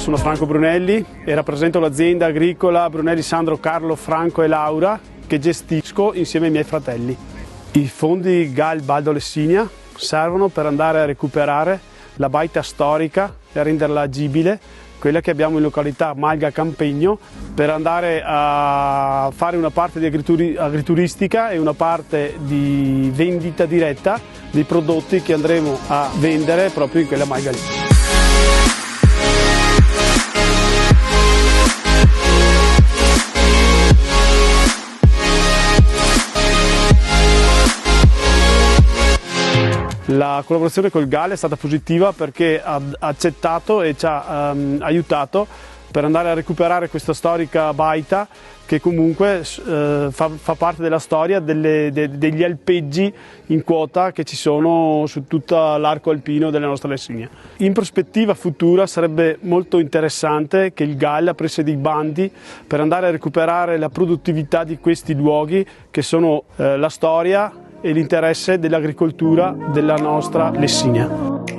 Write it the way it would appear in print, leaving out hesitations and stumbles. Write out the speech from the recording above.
sono Franco Brunelli e rappresento l'azienda agricola Brunelli Sandro Carlo Franco e Laura che gestisco insieme ai miei fratelli. I fondi GAL Baldo Lessinia servono per andare a recuperare la baita storica e a renderla agibile, quella che abbiamo in località Malga Campegno, per andare a fare una parte di agrituristica e una parte di vendita diretta dei prodotti che andremo a vendere proprio in quella malga lì. La collaborazione col GAL è stata positiva perché ha accettato e ci ha aiutato per andare a recuperare questa storica baita che comunque fa parte della storia degli alpeggi in quota che ci sono su tutto l'arco alpino della nostra Lessinia. In prospettiva futura sarebbe molto interessante che il GAL aprisse dei bandi per andare a recuperare la produttività di questi luoghi che sono la storia e l'interesse dell'agricoltura della nostra Lessinia.